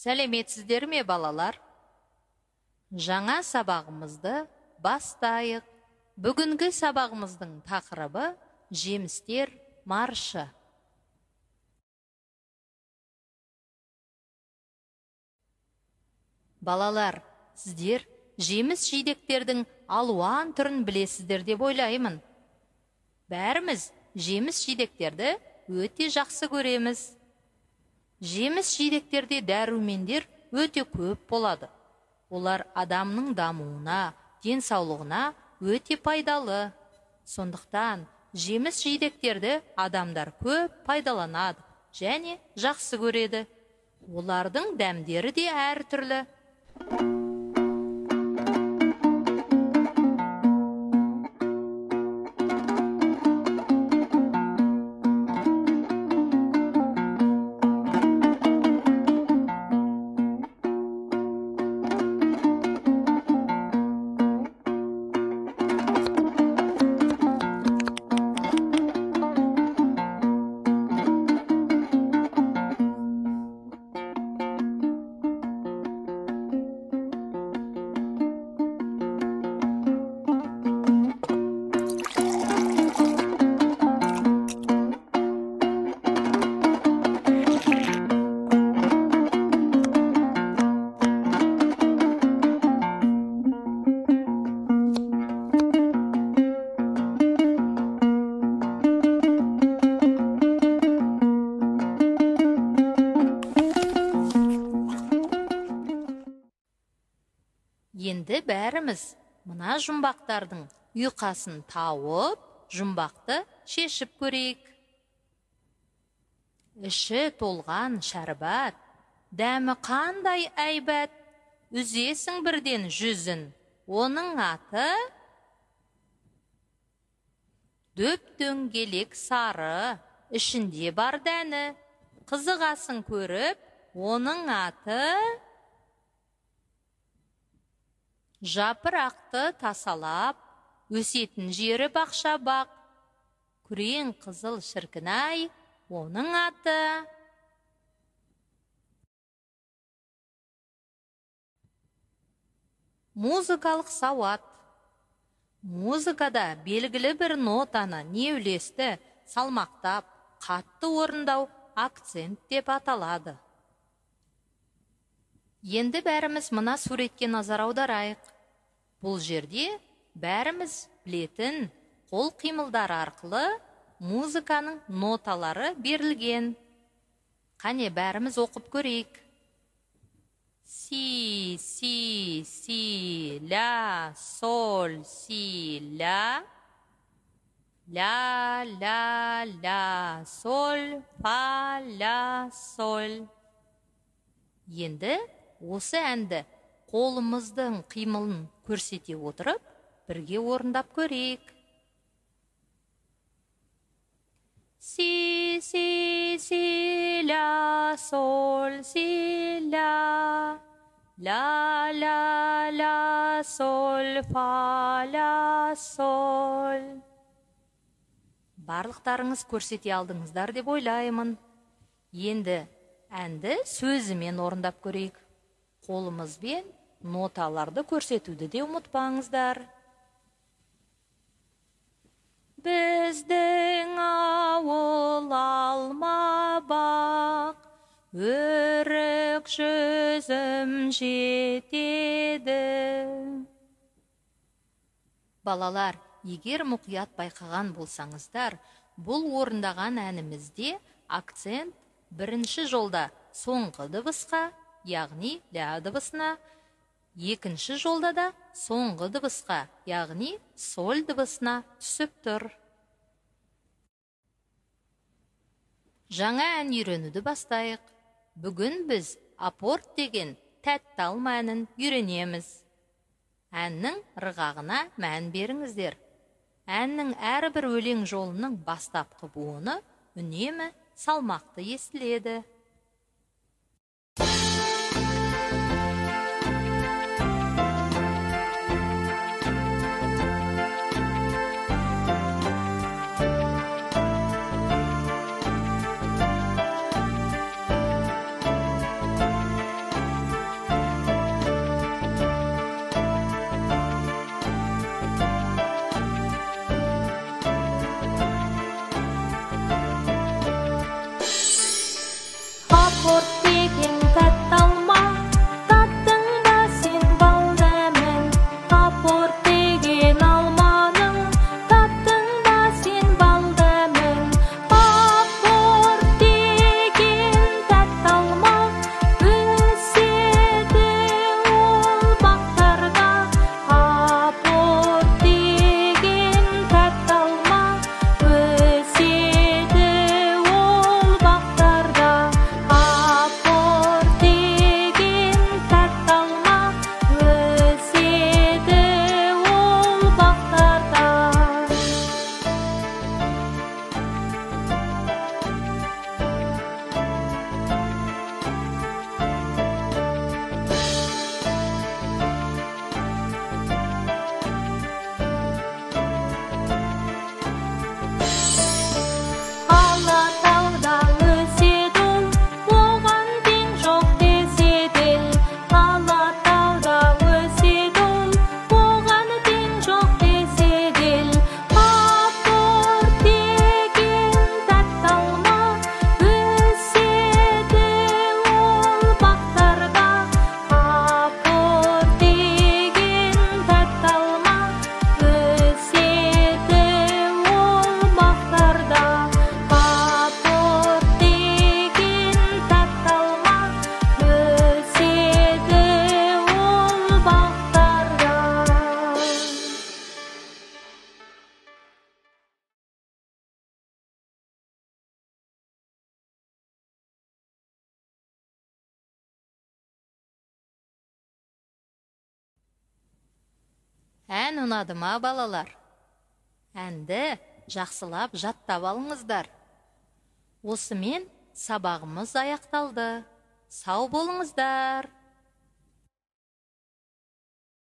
Сәлеметсіздер ме, балалар? Жаңа сабағымызды бастайық. Бүгінгі сабағымыздың тақырыбы жемістер маршы. Балалар, сіздер жеміс-жидектердің алуан түрін білесіздер деп ойлаймын. Бәріміз жеміс-жидектерді өте жақсы көреміз. Жеміс-жидектерде дәрумендер өте көп болады. Олар адамның дамуына, денсаулығына өте пайдалы. Сондықтан жеміс-жидектерді адамдар көп пайдаланады және жақсы көреді. Олардың дәмдері де әртүрлі. Енді бәріміз мына жұмбақтардың ұйқасын тауып, жұмбақты шешіп көрейік. Іші толған шәрбат, дәмі қандай әйбат, үзесің бірден жүзін, оның аты дөп-дөңгелек сары, ішінде бар дәні, қызығасын көріп, оның аты жапырақты тасалап, өсетін жері бақша бақ. Күрең қызыл шіркінай, оның аты музыкалық сауат. Музыкада белгілі бір нотаны неулесті, салмақтап, қатты орындау акцент деп аталады. Енді бәріміз мына суретке назар аударайық. Бұл жерде бәріміз білетін қол қимылдары арқылы музыканың ноталары берілген. Қане бәріміз оқып көрейік. Си, си, си, ля, соль, си, ля. Ля, ля, ля, соль, фа, ля, соль. Енді осы әнді қолымыздың қимылын көрсете отырып, бірге орындап көрейік. Си, си, си, ля, соль, си, ля. Ля, ля, ля, соль, фа, ля, соль. Барлықтарыңыз көрсете алдыңыздар деп ойлаймын. Енді әнді сөзімен орындап көрейік. Қолымызбен ноталарды көрсетуді де ұмытпаңыздар. Біздің ауыл алма бақ, өрік жүзім жетеді. Балалар, егер мұқият байқаған болсаңыздар, бұл орындаған әнімізде акцент бірінші жолда соңғы дыбысқа, яғни ля дыбысына, екінші жолда да соңғы дыбысқа, яғни соль дыбысына түсіп тұр. Жаңа ән үйренуді бастайық. Бүгін біз апорт деген тәтті алма әнін үйренеміз. Әннің ырғағына мән беріңіздер. Әннің әрбір өлең жолының бастапқы буыны үнемі салмақты естіледі. Ән ұнады ма, балалар? Әнді жақсылап жаттап алыңыздар. Осымен сабағымыз аяқталды. Сау болыңыздар.